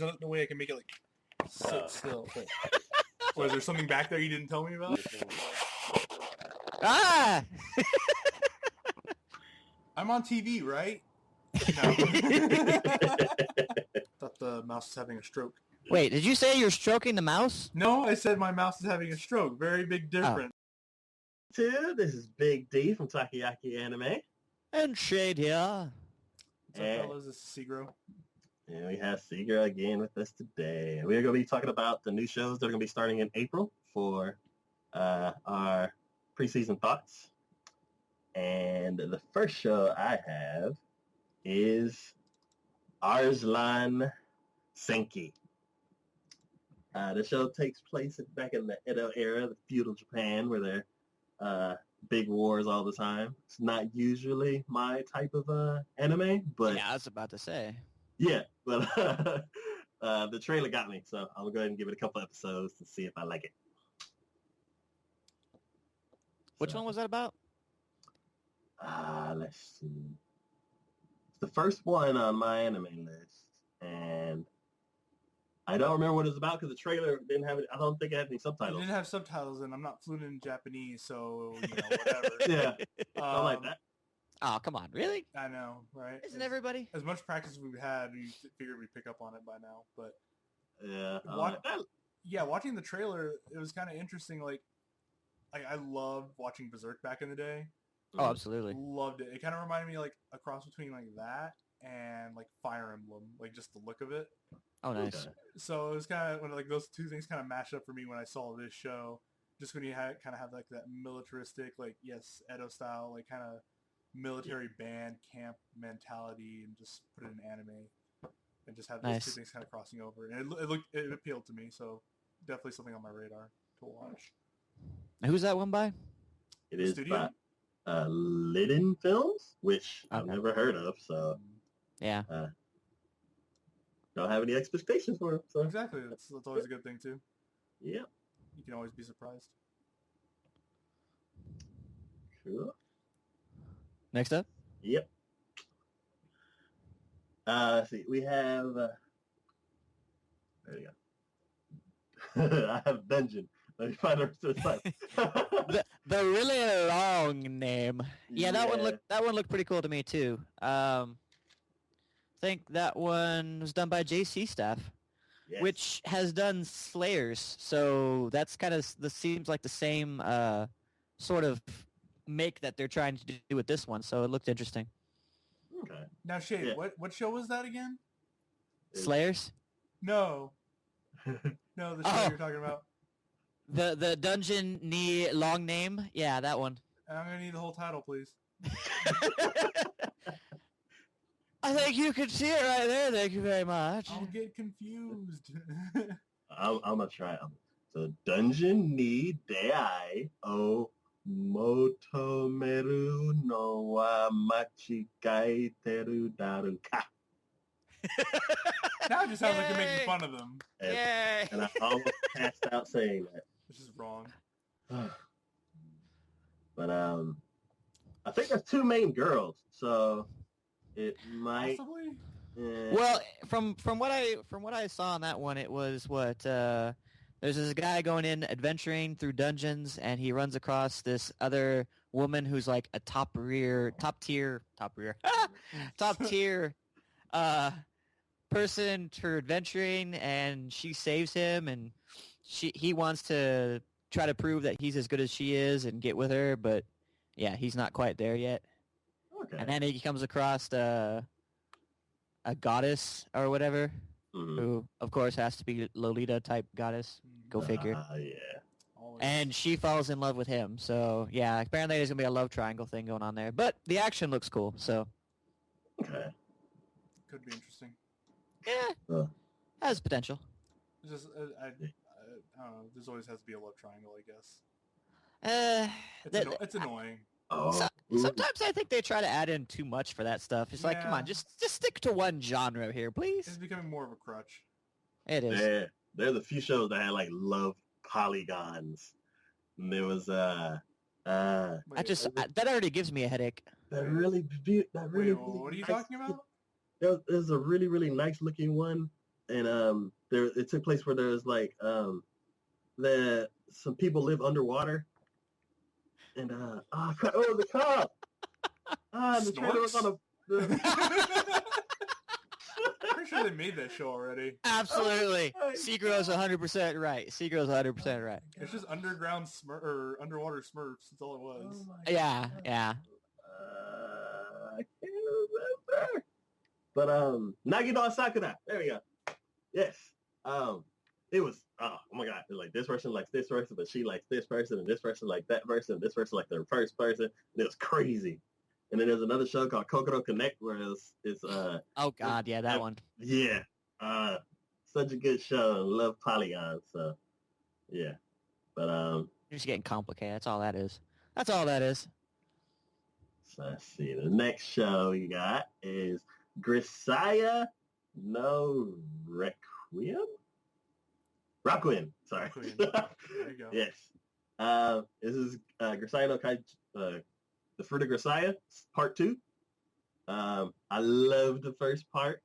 no way I can make it like sit still. Or is there something back there you didn't tell me about? Ah! I'm on TV, right? No. Thought the mouse was having a stroke. Wait, did you say you're stroking the mouse? No, I said my mouse is having a stroke. Very big difference. This is Big D from Takoyaki Anime. And Shade here. What's up, fellas? This is Segro. And we have Seeger again with us today. We're going to be talking about the new shows that are going to be starting in April for our preseason thoughts. And the first show I have is Arslan Senki. The show takes place back in the Edo era, the feudal Japan, where there are big wars all the time. It's not usually my type of anime, but... Yeah, I was about to say. Yeah, but the trailer got me, so I'll go ahead and give it a couple episodes to see if I like it. Which one was that about? Let's see. It's the first one on my anime list, and I don't remember what it's about because the trailer didn't have it. I don't think it had any subtitles. It didn't have subtitles, and I'm not fluent in Japanese, so whatever. Yeah, I like that. Oh, come on, really? I know, right? Isn't everybody? As much practice as we've had, we figured we'd pick up on it by now. But yeah, watching the trailer, it was kind of interesting. Like I loved watching Berserk back in the day. Oh, absolutely. Loved it. It kind of reminded me like a cross between like that and like Fire Emblem, like just the look of it. Oh, nice. Okay. So it was kind of when like those two things kind of mashed up for me when I saw this show. Just when you kind of have like that militaristic, like yes, Edo style, like kind of military band camp mentality, and just put it in anime, and just have those two things kind of crossing over, and it appealed to me. So definitely something on my radar to watch. Who's that one by? It is by Liden Films, which I've never heard of. So yeah, don't have any expectations for it. So exactly, that's always a good thing too. Yeah, you can always be surprised. Cool. Next up? Yep. Let's see. We have... there you go. I have Dungeon. Let me find her to the side. the really long name. Yeah, that one looked pretty cool to me too. I think that one was done by JC Staff, yes, which has done Slayers. So that's kind of seems like the same sort of make that they're trying to do with this one, so it looked interesting. Okay. Now, Shade, what show was that again? Slayers? No. No, the show you're talking about. The Dungeon Ni long name? Yeah, that one. I'm gonna need the whole title, please. I think you can see it right there. Thank you very much. I'll get confused. I'm gonna try it. So, Dungeon Ni Deai O Motomeru no wa Machigatteiru Darou ka. Now it just sounds like you're making fun of them. Yay! And I almost passed out saying that. This is wrong. But I think there's two main girls, so it might. Possibly. Well, from what I saw on that one, it was there's this guy going in adventuring through dungeons, and he runs across this other woman who's like a top tier person for adventuring, and she saves him, and he wants to try to prove that he's as good as she is and get with her, but yeah, he's not quite there yet. Okay. And then he comes across a goddess or whatever, who of course has to be Lolita type goddess. Go figure. Yeah. Always. And she falls in love with him. So yeah, apparently there's gonna be a love triangle thing going on there. But the action looks cool. So okay. Could be interesting. Yeah, has potential. It's just I don't know. There's always has to be a love triangle, I guess. It's annoying. Sometimes I think they try to add in too much for that stuff. It's like, come on, just stick to one genre here, please. It's becoming more of a crutch. It is. There's a few shows that had like love polygons. And there was that already gives me a headache. What are you talking about? There's a really, really nice looking one, and it took place where there's like some people live underwater, and the cop. The trailer was on a. Pretty sure they made that show already. Absolutely. Seagro's 100% right. Seagro's 100% right. It's just underground or underwater Smurfs. That's all it was. Yeah. I can't remember. But Nagi no Sakura. There we go. Yes. It was oh my god. It was like this person likes this person, but she likes this person, and this person likes that person, and this person likes the first person. And it was crazy. And then there's another show called Kokoro Connect where it's oh god, yeah, that one. Yeah. Such a good show. I love Polygon, so yeah. But You're just getting complicated. That's all that is. That's all that is. So let's see. The next show you got is Grisaia no Requiem? Rakuen. Sorry. Rakuen. There you go. Yes. This is Grisaia no Kai The Fruit of Grisaia, part 2. I loved the first part.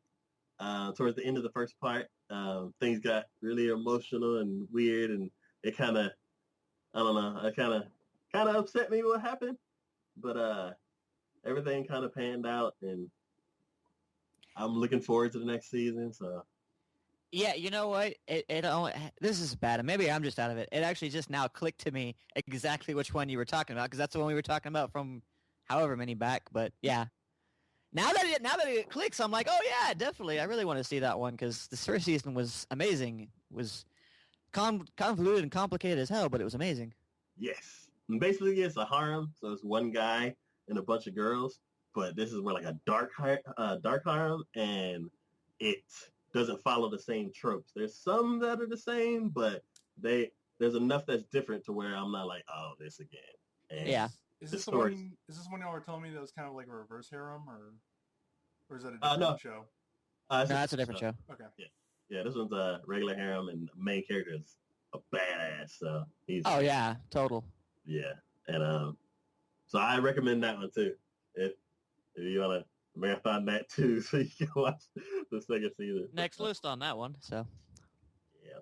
Towards the end of the first part, things got really emotional and weird, and it kind of, I don't know, it kind of upset me what happened, but everything kind of panned out, and I'm looking forward to the next season. So. Yeah, you know what? It only, this is bad, and maybe I'm just out of it. It actually just now clicked to me exactly which one you were talking about, because that's the one we were talking about from however many back. But yeah, now that it clicks, I'm like, oh yeah, definitely. I really want to see that one because the first season was amazing. It was convoluted and complicated as hell, but it was amazing. Yes, and basically it's a harem, so it's one guy and a bunch of girls. But this is where like a dark harem, and it doesn't follow the same tropes. There's some that are the same, but there's enough that's different to where I'm not like, oh, this again. And yeah. Is this one y'all were telling me that was kind of like a reverse harem, or is that a different show? No, that's a different show. Okay. Yeah, this one's a regular harem, and the main character is a badass. So he's. Oh yeah, total. Yeah, and so I recommend that one too. If you wanna marathon that too, so you can watch the second season. Next list on that one. So. Yeah.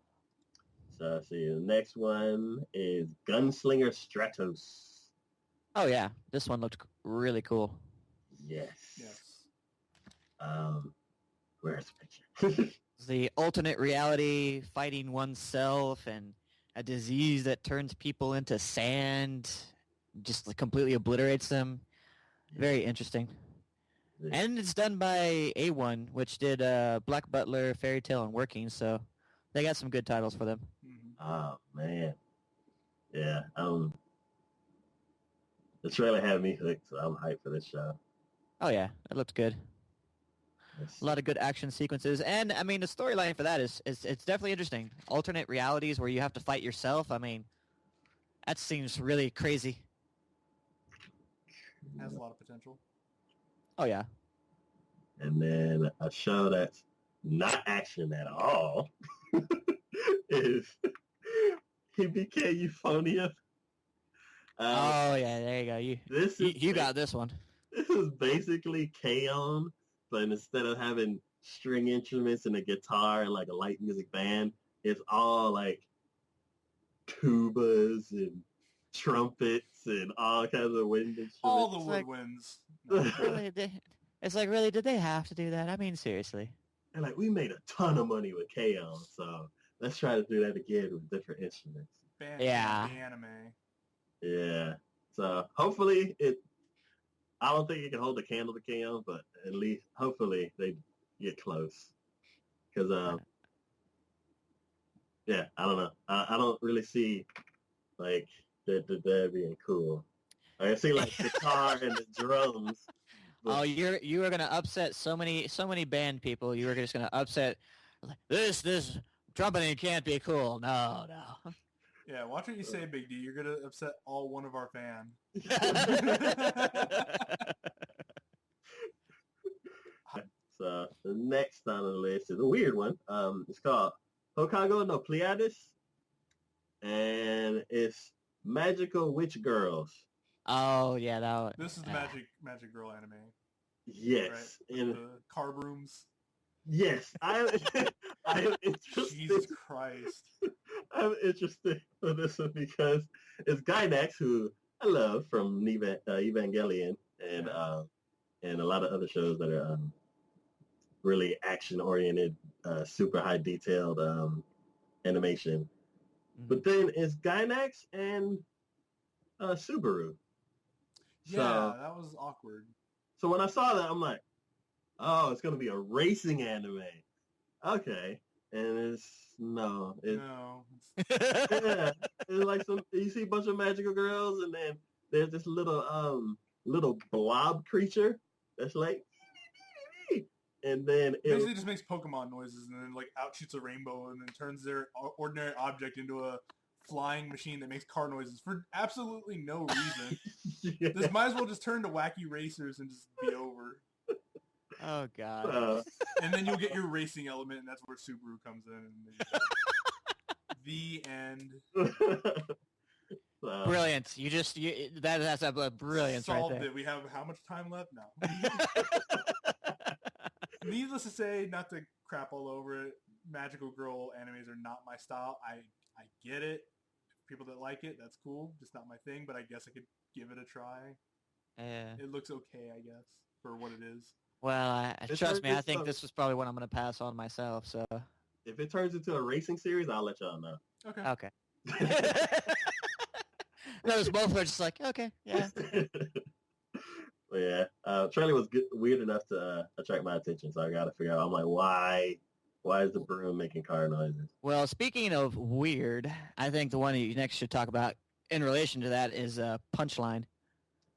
So see, the next one is Gunslinger Stratos. Oh yeah, this one looked really cool. Yes. Yes. Where's the picture? The alternate reality, fighting oneself, and a disease that turns people into sand, just like completely obliterates them. Very interesting. Yeah. And it's done by A1, which did Black Butler, Fairy Tail, and Working, so they got some good titles for them. Mm-hmm. Oh, man. Yeah, the trailer had me hooked, so I'm hyped for this show. Oh, yeah. It looked good. A lot of good action sequences. And, I mean, the storyline for that is it's definitely interesting. Alternate realities where you have to fight yourself. I mean, that seems really crazy. Has a lot of potential. Oh, yeah. And then a show that's not action at all is Hibike Euphonium. Oh, yeah, there you go. You got this one. This is basically K-On!, but instead of having string instruments and a guitar and like a light music band, it's all like tubas and trumpets and all kinds of wind instruments. All the woodwinds. It's like, really, did they have to do that? I mean, seriously. And like, we made a ton of money with K-On!, so let's try to do that again with different instruments. Yeah. The anime. Yeah. So hopefully I don't think it can hold a candle to K-On!, but at least hopefully they get close. Because yeah, I don't know. I don't really see like that being cool. I see like guitar and the drums. Oh, you are gonna upset so many band people. You are just gonna upset this trumpeting can't be cool. No. Yeah, watch what you say, Big D. You're gonna upset all one of our fans. So the next on the list is a weird one. It's called Houkago no Pleiades, and it's Magical Witch Girls. Oh yeah, that one. This is the Magic Girl anime. Yes, right? and the car brooms. Yes, I am interested. Jesus Christ. I'm interested for this one because it's Gainax, who I love from Evangelion and a lot of other shows that are really action-oriented, super high-detailed animation. Mhm. But then it's Gainax and Subaru. Yeah, that was awkward. So when I saw that, I'm like, oh, it's going to be a racing anime. Okay. And No. yeah, it's like you see a bunch of magical girls, and then there's this little blob creature that's like, and then Basically just makes Pokemon noises, and then like out shoots a rainbow, and then turns their ordinary object into a flying machine that makes car noises for absolutely no reason. yeah. This might as well just turn to Wacky Racers and just be over. Oh god. And then you'll get your racing element, and that's where Subaru comes in. And the end. Brilliant. That's a brilliance right Solved there. it. We have how much time left now? Needless to say, not to crap all over it, magical girl animes are not my style. I get it. People that like it, that's cool. Just not my thing, but I guess I could give it a try. Yeah. It looks okay, I guess, for what it is. Well, trust me, I think this was probably one I'm going to pass on myself, so. If it turns into a racing series, I'll let y'all know. Okay. Those both were just like, okay, yeah. But yeah, trailer was weird enough to attract my attention, so I got to figure out. I'm like, why is the broom making car noises? Well, speaking of weird, I think the one that you next should talk about in relation to that is Punchline.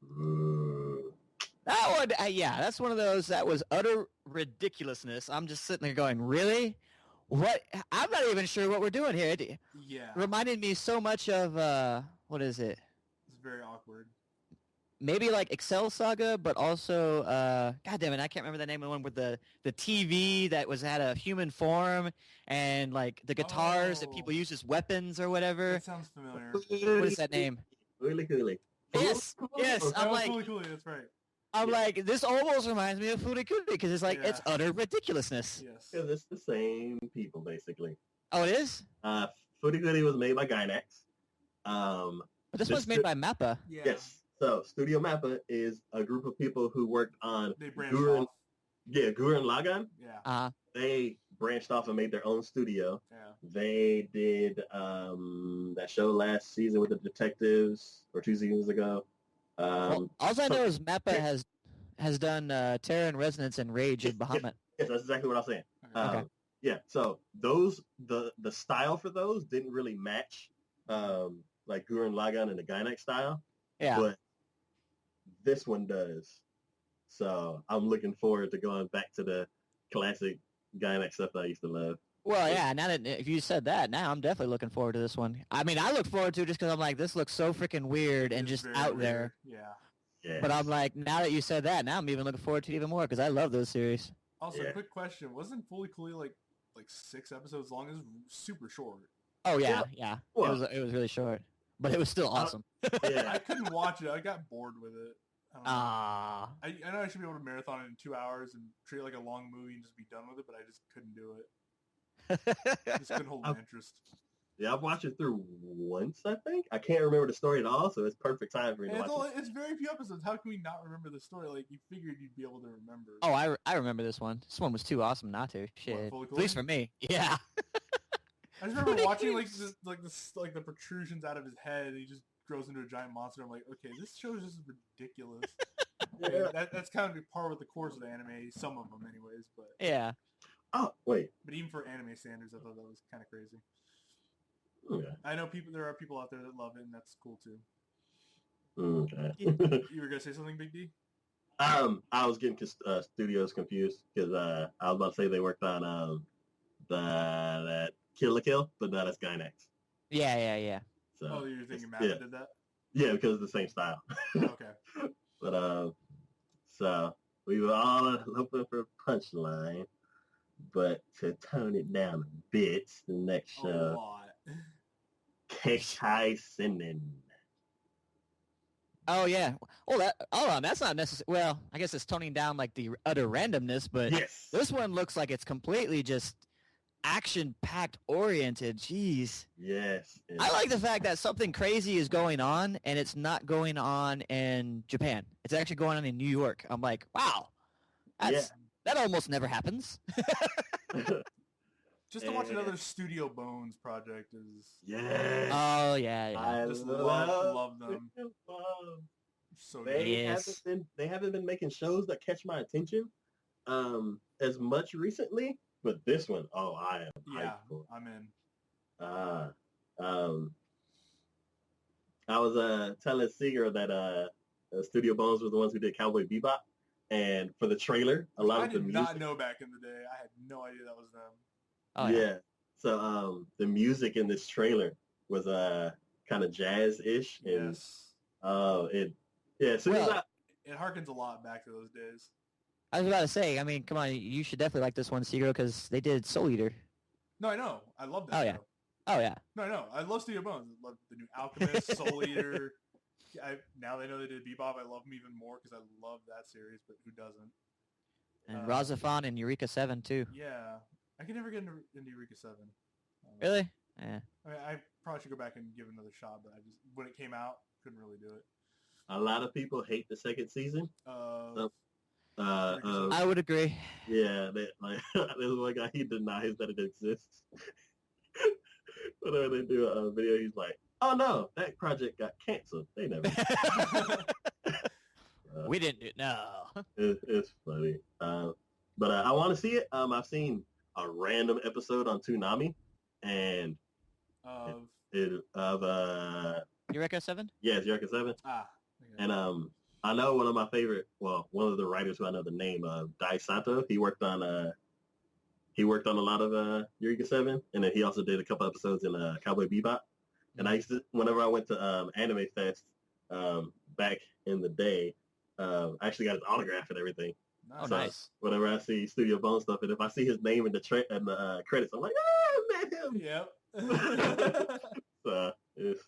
Ooh. That one, that's one of those that was utter ridiculousness. I'm just sitting there going, really? What? I'm not even sure what we're doing here. Yeah. Reminded me so much of, what is it? It's very awkward. Maybe like Excel Saga, but also, God damn it, I can't remember the name of the one with the TV that had a human form and like the guitars that people use as weapons or whatever. That sounds familiar. What is that name? Fooly. Yes. I'm like, Fooly, that's right. I'm like, this almost reminds me of Furikuri because it's like, it's utter ridiculousness. Yes. Because it's the same people, basically. Oh, it is? Furikuri was made by Gainax. But this one's made by MAPPA. Yeah. Yes. So, Studio MAPPA is a group of people who worked on They branched off. Yeah, Gurren Lagann. Yeah. They branched off and made their own studio. Yeah. They did that show last season with the detectives, or 2 seasons ago. All I know is MAPPA has done Terror and Resonance and Rage of Bahamut. Yes, that's exactly what I was saying. Okay. Yeah, so the style for those didn't really match like Gurren Lagann and the Gainax style. Yeah. But this one does. So I'm looking forward to going back to the classic Gainax stuff that I used to love. Well, yeah, now that if you said that, now I'm definitely looking forward to this one. I mean, I look forward to it just because I'm like, this looks so freaking weird and It's just very out weird. there. Yeah. Yeah. But I'm like, now that you said that, now I'm even looking forward to it even more because I love those series. Also, Yeah. quick question: wasn't Fully Cooley like 6 episodes long? It was super short. Oh yeah. Well, it was really short, but it was still awesome. yeah. I couldn't watch it. I got bored with it. I don't know. Ah. I know I should be able to marathon it in 2 hours and treat it like a long movie and just be done with it, but I just couldn't do it. I just couldn't hold my interest. Yeah, I've watched it through once, I think. I can't remember the story at all, so it's perfect time for me to And watch it. it's very few episodes. How can we not remember the story? Like, you figured you'd be able to remember. Oh, I remember this one. This one was too awesome not to. Shit. Fully At least for me. Yeah. I just remember watching the protrusions out of his head. And he just grows into a giant monster. I'm like, okay, this show is just ridiculous. Yeah. That's kind of par with the course of the anime. Some of them, anyways. But Yeah. Oh, wait. But even for anime standards, I thought that was kind of crazy. Okay. I know there are people out there that love it, and that's cool too. Okay. You were gonna say something, Big D? I was getting studios confused because I was about to say they worked on that Kill la Kill, but no, that's Gainax. Yeah. So Oh, you're thinking MAPPA did that? yeah, because it's the same style. Okay. But so we were all hoping for Punchline, but to tone it down a bit, the next A show, lot. Kekkai Seinen. Oh yeah. Oh, that's not necessary. Well, I guess it's toning down like the utter randomness, but Yes. this one looks like it's completely just action-packed oriented. Jeez. Yes. I like the fact that something crazy is going on, and it's not going on in Japan. It's actually going on in New York. I'm like, wow, that almost never happens. Just to watch another Studio Bones project is... Yes. Oh, yeah. I just love them. So they haven't been making shows that catch my attention as much recently, but this one, I am hyped for. I'm in. I was telling Seeger that Studio Bones was the ones who did Cowboy Bebop, and for the trailer, a lot of the music. I did not know back in the day. I had no idea that was them. Oh, yeah. So the music in this trailer was kind of jazz-ish. Yes. It harkens a lot back to those days. I was about to say, I mean, come on, you should definitely like this one, Seagull, because they did Soul Eater. No, I know. I love that show. Oh, yeah. No, I know. I love Studio Bones. I love the new Alchemist, Soul Eater. Now they know they did Bebop. I love them even more because I love that series, but who doesn't? And Razafon and Eureka 7, too. Yeah. I can never get into Eureka 7. Really? Yeah. I mean, I probably should go back and give it another shot, but when it came out, couldn't really do it. A lot of people hate the second season. I would agree. Yeah, there's one guy, he denies that it exists. Whenever they do a video, he's like, "Oh no, that project got canceled. They never." We didn't do it. No. It's funny. But I want to see it. I've seen a random episode on Toonami, and Eureka 7? Yes, Eureka 7. Okay. And I know one of my favorite, one of the writers who I know the name of, Dai Sato. He worked on a lot of Eureka 7, and then he also did a couple episodes in Cowboy Bebop. And I used to, whenever I went to Anime Fest back in the day, I actually got his autograph and everything. Nice. So Nice. whenever I see Studio Bone stuff, and if I see his name in the credits, I'm like, I met him. Yep. So,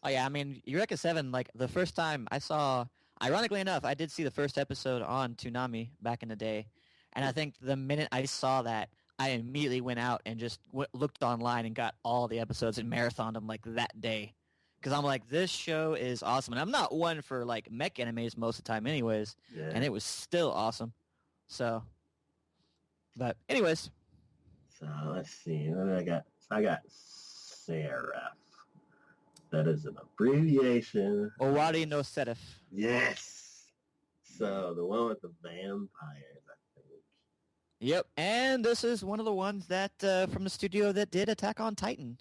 Oh, yeah, I mean, Eureka 7, like, the first time I saw, ironically enough, I did see the first episode on Toonami back in the day, and I think the minute I saw that, I immediately went out and just looked online and got all the episodes and marathoned them, like, that day. Because I'm like, this show is awesome. And I'm not one for, like, mech animes most of the time anyways, and it was still awesome. So, but anyways. So, let's see. What do I got? I got Seraph. That is an abbreviation. Owari no Seraph. Yes. So, the one with the vampires, I think. Yep, and this is one of the ones that, from the studio that did Attack on Titan.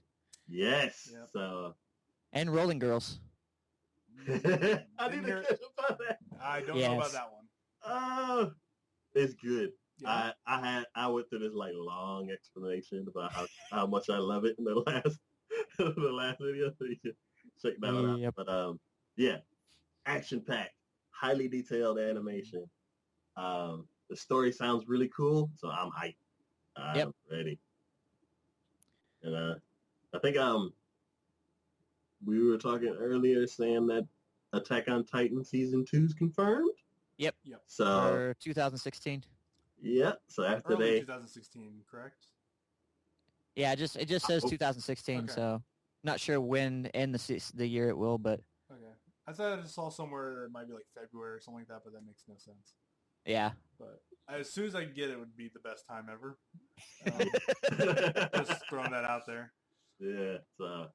Yes. Yep. So. And Rolling Girls. I didn't hear about that. I don't know about that one. Oh, it's good. Yeah. I went through this like long explanation about how much I love it in the last video. So you can check that one out. But yeah, action packed, highly detailed animation. The story sounds really cool, so I'm hyped. I'm ready. And I think we were talking earlier saying that Attack on Titan Season 2 is confirmed. Yep. So for 2016. Yeah. So after early 2016, correct? Yeah, it just says 2016. Okay. So not sure when in the year it will, but okay. I thought I just saw somewhere that it might be like February or something like that, but that makes no sense. Yeah. But as soon as I can get it, it would be the best time ever. Just throwing that out there. Yeah. So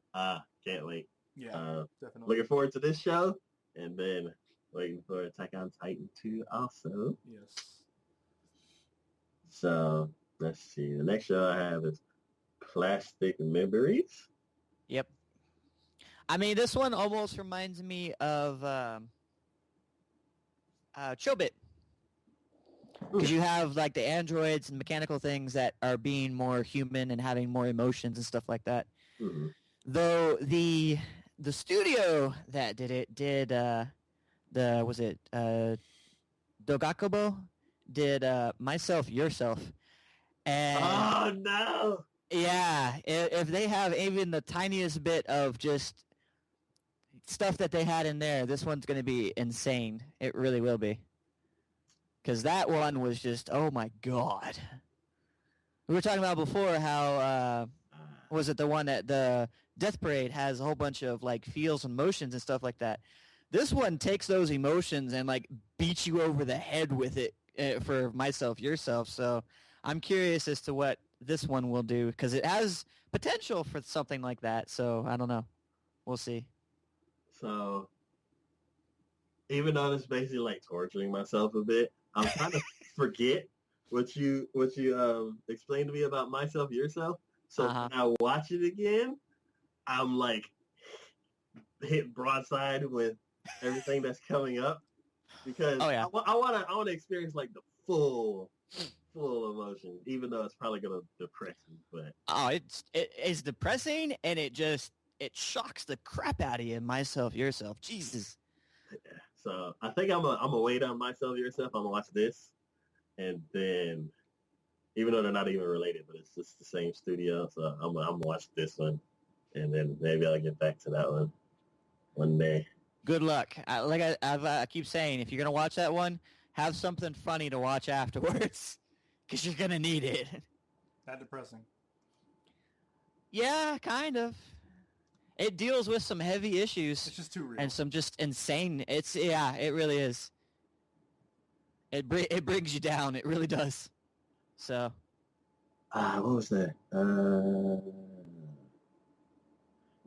can't wait. Yeah, definitely. Looking forward to this show, and then waiting for Attack on Titan 2 also. Yes. So, let's see. The next show I have is Plastic Memories. Yep. I mean, this one almost reminds me of Chobit. Because you have, like, the androids and mechanical things that are being more human and having more emotions and stuff like that. Mm-hmm. Though the studio that did it did Dogakobo did Myself Yourself, and oh no, yeah, if they have even the tiniest bit of just stuff that they had in there, this one's going to be insane. It really will be, because that one was just, oh my god. We were talking about before how was it the one that the Death Parade has a whole bunch of like feels and motions and stuff like that. This one takes those emotions and like beats you over the head with it for Myself Yourself. So I'm curious as to what this one will do because it has potential for something like that. So I don't know. We'll see. So even though it's basically like torturing myself a bit, I'm trying to forget what you explained to me about Myself Yourself. So when I watch it again, I'm like hit broadside with everything that's coming up because I want to experience like the full emotion, even though it's probably gonna depress me. But it's depressing and it shocks the crap out of you. Myself Yourself, Jesus. Yeah. So I think I'm gonna wait on Myself Yourself. I'm gonna watch this, and then even though they're not even related, but it's just the same studio, so I'm gonna watch this one, and then maybe I'll get back to that one day. Good luck. I keep saying, if you're going to watch that one, have something funny to watch afterwards, because you're going to need it. That depressing. Yeah, kind of. It deals with some heavy issues. It's just too real. And some just insane. It really is. It brings you down. It really does. So. What was that?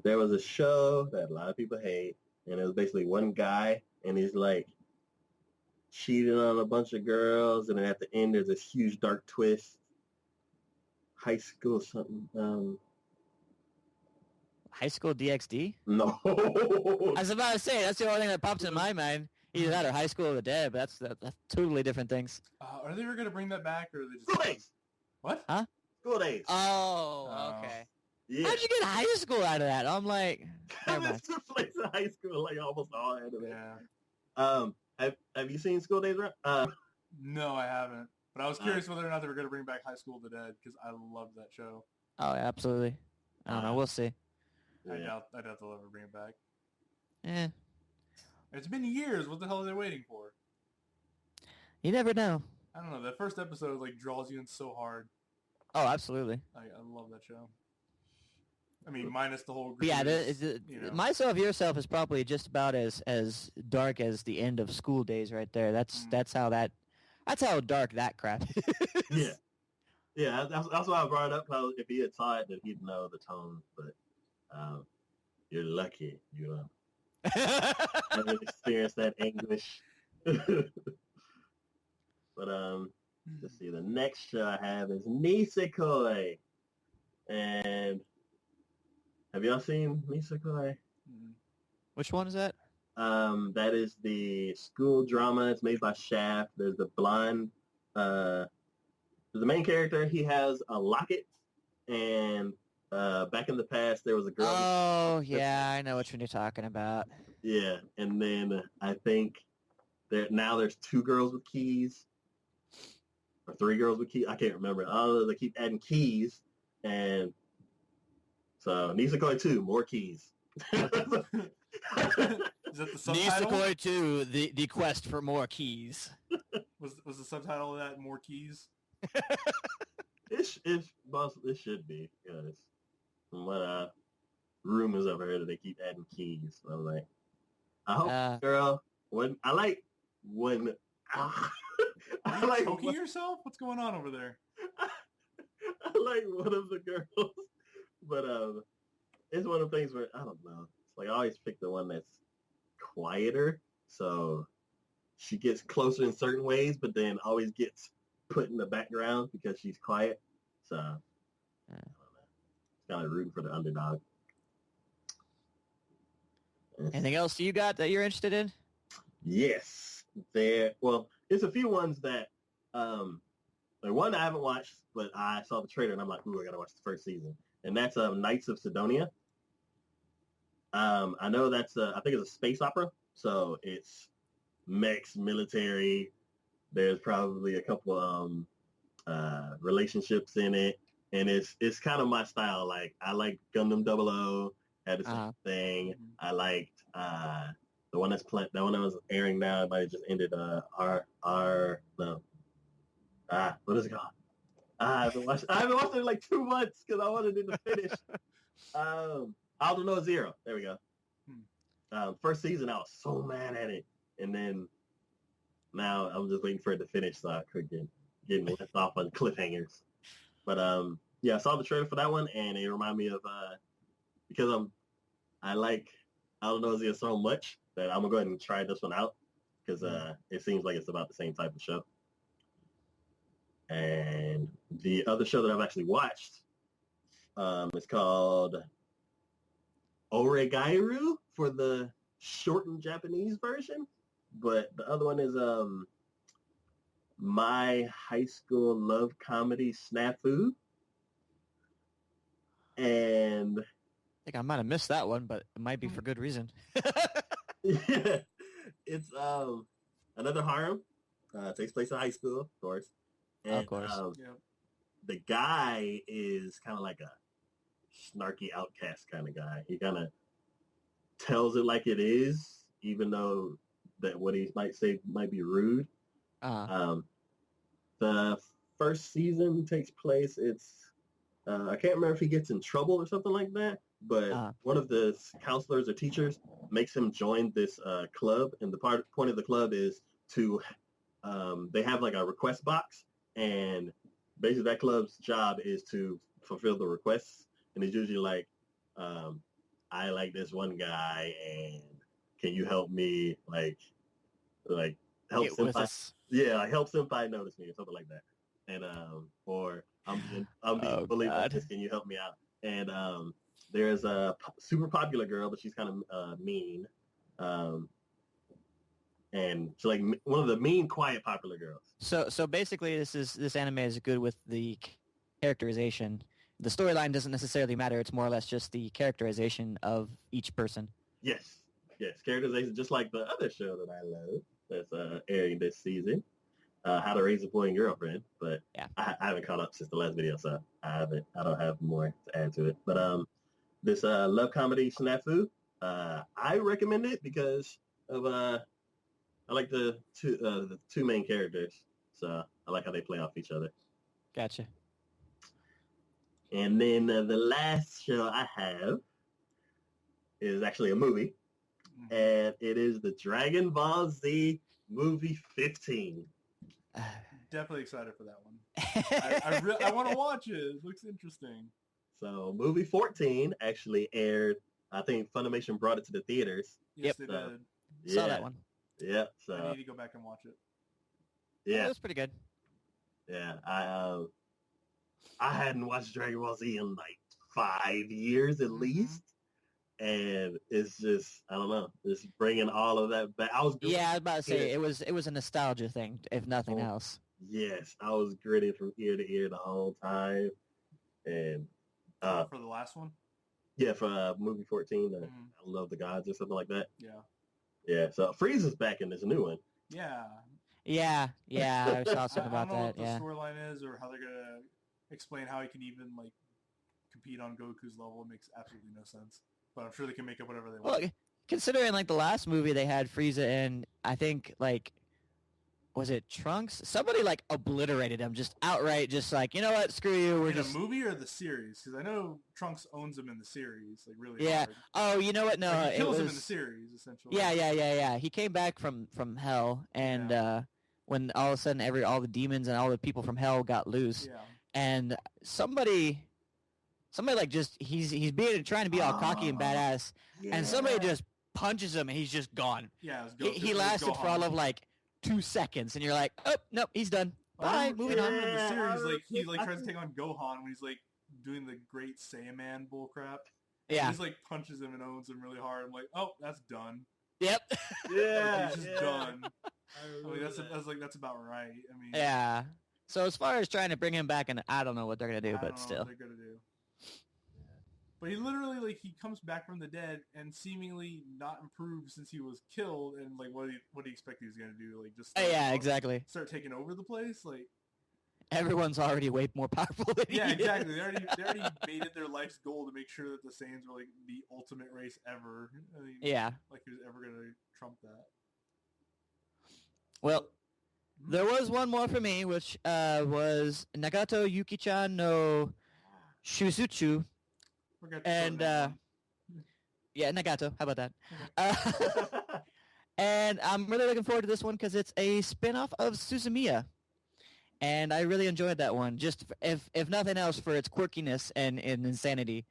There was a show that a lot of people hate, and it was basically one guy, and he's like cheating on a bunch of girls, and then at the end there's this huge dark twist. High School something. High School DxD? No. I was about to say, that's the only thing that pops in my mind. Either that or High School of the Dead, but that's totally different things. Are they ever going to bring that back, or are they just... School Days! What? Huh? School Days. Oh, okay. Yeah. How'd you get high school out of that? I'm like... It's a place in high school, like almost all anime. Yeah. Have you seen School Days? No, I haven't. But I was curious whether or not they were going to bring back High School of the Dead, because I love that show. Oh, absolutely. I don't know. We'll see. Yeah. I doubt they'll ever bring it back. Yeah. It's been years. What the hell are they waiting for? You never know. I don't know. That first episode like draws you in so hard. Oh, absolutely. I love that show. I mean, minus the whole... Myself Yourself is probably just about as dark as the end of School Days right there. That's how dark that crap is. Yeah, that's why I brought it up. How if he had saw it, then he'd know the tone. But you're lucky, haven't experienced that anguish. But let's see. The next show I have is Nisekoi, and have y'all seen Nisekoi? Which one is that? That is the school drama. It's made by Shaft. There's the blonde. The main character. He has a locket, and back in the past there was a girl. Oh yeah, I know which one you're talking about. Yeah, and then I think there's 2 girls with keys, or 3 girls with keys. I can't remember. They keep adding keys, and so Nisekoi 2, more keys. Is that the subtitle? Nisekoi 2, the quest for more keys. Was the subtitle of that more keys? It should be, because from what rumors I've heard, they keep adding keys. So I'm like, I hope, girl. I like choking yourself. What's going on over there? I like one of the girls, but it's one of the things where I don't know. It's like I always pick the one that's quieter, so she gets closer in certain ways, but then always gets put in the background because she's quiet. So I don't know. It's kind of rooting for the underdog. Anything else you got that you're interested in? Yes, it's a few ones that one I haven't watched, but I saw the trailer and I'm like, ooh, I gotta watch the first season, and that's Knights of Sidonia. I know that's I think it's a space opera, so it's mechs, military. There's probably a couple relationships in it, and it's kind of my style. Like I like Gundam 00, had the same thing. I liked the one that was airing now, but it just ended. What is it called? I haven't watched it in like 2 months because I wanted it to finish. I don't know Zero. There we go. First season, I was so mad at it, and then now I'm just waiting for it to finish so I could getting left off on cliffhangers. But yeah, I saw the trailer for that one, and it reminded me of because I like I don't know Zero so much that I'm gonna go ahead and try this one out because it seems like it's about the same type of show. And the other show that I've actually watched is called Oregairu for the shortened Japanese version, but the other one is My High School Love Comedy Snafu. And I think I might have missed that one, but it might be for good reason. yeah, it's another harem. Takes place in high school, of course. And, of course. The guy is kind of like a snarky outcast kind of guy. He kind of tells it like it is, even though that what he might say might be rude. The first season takes place. It's I can't remember if he gets in trouble or something like that, but one of the counselors or teachers makes him join this club, and the point of the club is to they have like a request box, and basically that club's job is to fulfill the requests, and it's usually like I like this one guy, and can you help me like help senpai? Yeah, like help senpai notice me or something like that. And or I'm being bullied like this. Can you help me out? And there's a super popular girl, but she's kind of mean. And she's like one of the mean, quiet, popular girls. So basically, this anime is good with the characterization. The storyline doesn't necessarily matter. It's more or less just the characterization of each person. Yes, characterization, just like the other show that I love that's airing this season, How to Raise a Boy and Girlfriend. But yeah, I haven't caught up since the last video, so I don't have more to add to it. But this love comedy Snafu, I recommend it because of I like the two main characters, so I like how they play off each other. Gotcha. And then the last show I have is actually a movie, and it is the Dragon Ball Z movie 15. Definitely excited for that one. I want to watch it. It looks interesting. So movie 14 actually aired. I think Funimation brought it to the theaters. Yes, they did. Yeah. Saw that one. Yeah. So I need to go back and watch it. Yeah, it was pretty good. Yeah, I hadn't watched Dragon Ball Z in like 5 years at least, and it's just I don't know, it's bringing all of that back. I was about to say it was a nostalgia thing, if nothing else. Yes, I was gritting from ear to ear the whole time, and for the last one. Yeah, for movie 14, I Love the Gods or something like that. Yeah. So Frieza's back in this new one. Yeah. I saw something about that. I don't know what the storyline is or how they're gonna explain how he can even like compete on Goku's level. It makes absolutely no sense. But I'm sure they can make up whatever they want. Well, considering like the last movie they had Frieza in, I think like was it Trunks? Somebody like obliterated him just outright, just like, you know what, screw you. We're just a movie or the series? Because I know Trunks owns him in the series, like really. Yeah. Hard. Oh, you know what? No, like, he kills it was him in the series essentially. Yeah. He came back from hell, and when all of a sudden all the demons and all the people from hell got loose, and somebody like just he's trying to be all cocky and badass, and somebody just punches him and he's just gone. Yeah, he lasted for all of like 2 seconds, and you're like, oh nope, he's done. Bye, moving on. In the series, like he like tries to take on Gohan when he's like doing the Great Saiyaman bullcrap. Yeah, he's like punches him and owns him really hard. I'm like, oh, that's done. Yep. Yeah, he's just done. I mean, that's about right. I mean, yeah. So as far as trying to bring him back, and I don't know what they're gonna do, but still, what they're gonna do. But he literally, like, he comes back from the dead and seemingly not improved since he was killed. And like, what do you expect he's gonna do? Like, just exactly. Start taking over the place, like. Everyone's already way more powerful than he exactly. They already made it their life's goal to make sure that the Saiyans were like the ultimate race ever. I mean, like he was ever gonna trump that. Well, There was one more for me, which was Nagato Yuki-chan no Shusuchu. And, yeah, Nagato. How about that? And I'm really looking forward to this one because it's a spin-off of Suzumiya. And I really enjoyed that one, just if nothing else for its quirkiness and insanity.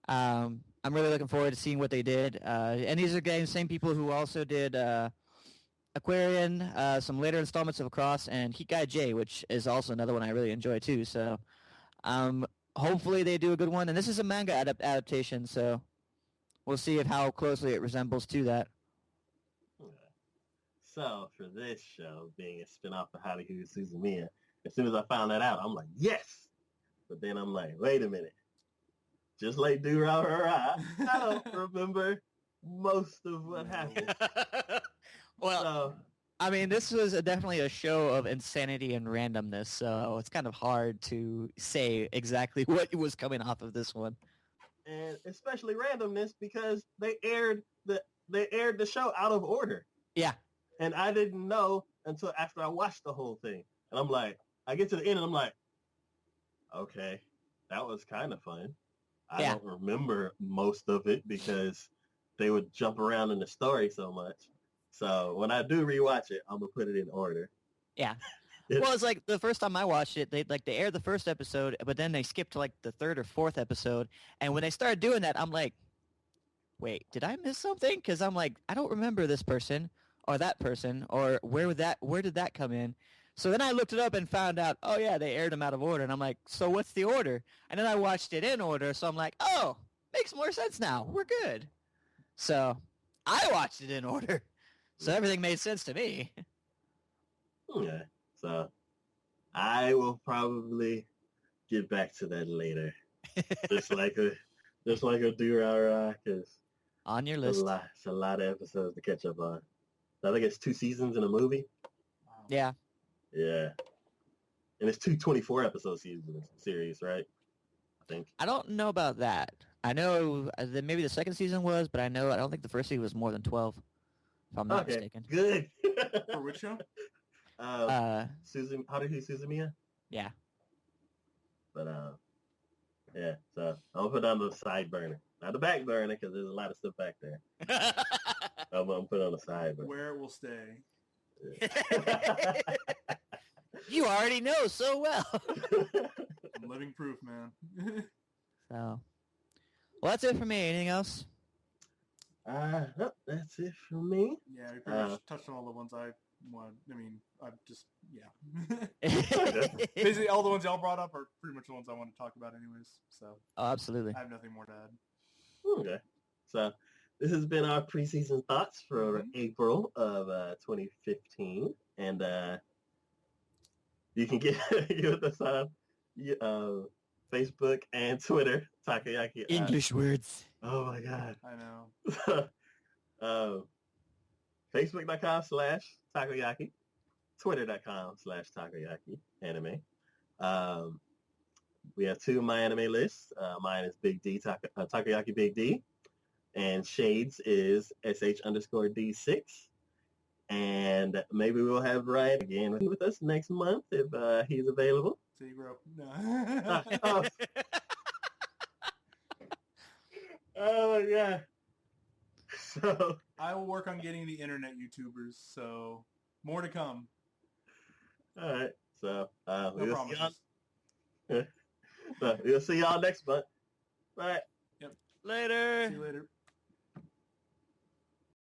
I'm really looking forward to seeing what they did. And these are the same people who also did Aquarian, some later installments of Across, and Hibike J, which is also another one I really enjoy too. So hopefully they do a good one. And this is a manga adaptation, so we'll see how closely it resembles to that. So for this show being a spin-off of Haikyuu Suzumiya, as soon as I found that out, I'm like, yes! But then I'm like, wait a minute. Just like I don't remember most of what happened. Well, so, I mean, this was definitely a show of insanity and randomness, so it's kind of hard to say exactly what was coming off of this one. And especially randomness because they aired the show out of order. Yeah. And I didn't know until after I watched the whole thing. And I'm like, I get to the end and I'm like, okay, that was kind of fun. I don't remember most of it because they would jump around in the story so much. So when I do rewatch it, I'm going to put it in order. Yeah. Well, it's like the first time I watched it, they aired the first episode, but then they skipped to like the third or fourth episode. And when they started doing that, I'm like, wait, did I miss something? Because I'm like, I don't remember this person or that person or where did that come in? So then I looked it up and found out, oh yeah, they aired them out of order. And I'm like, so what's the order? And then I watched it in order. So I'm like, oh, makes more sense now. We're good. So I watched it in order. So everything made sense to me. Okay. So I will probably get back to that later. just like a Darou, because on your list. It's a lot of episodes to catch up on. I think it's 2 seasons in a movie. Yeah. Yeah. And it's 2 24-episode series, right? I think. I don't know about that. I know that maybe the second season was, but I don't think the first season was more than 12, if I'm not mistaken. Good. For which show? Suzumiya? Yeah. But, yeah, so I'll put it on the side burner. Not the back burner, because there's a lot of stuff back there. I'm going to put it on the side burner. Where it will stay. Yeah. You already know so well. I'm living proof, man. So, well, that's it for me. Anything else? No, that's it for me. Yeah, we pretty much touched on all the ones I want. I mean, I just, yeah. Basically, all the ones y'all brought up are pretty much the ones I want to talk about anyways. So, oh, absolutely. I have nothing more to add. Okay. So, this has been our preseason thoughts for April of 2015. And you can get with us on Facebook and Twitter. Takoyaki. English words. Oh, my God. I know. Facebook.com/Takoyaki. Twitter.com/Takoyaki anime. We have 2 My Anime lists. Mine is Big D, Takoyaki Big D. And Shades is sh_D6. And maybe we'll have Ryan again with us next month if he's available. So you grow. No. Oh, my God. So I will work on getting the internet YouTubers, so more to come. All right. So No promises. We'll see y'all next month. Bye. Later. See you later.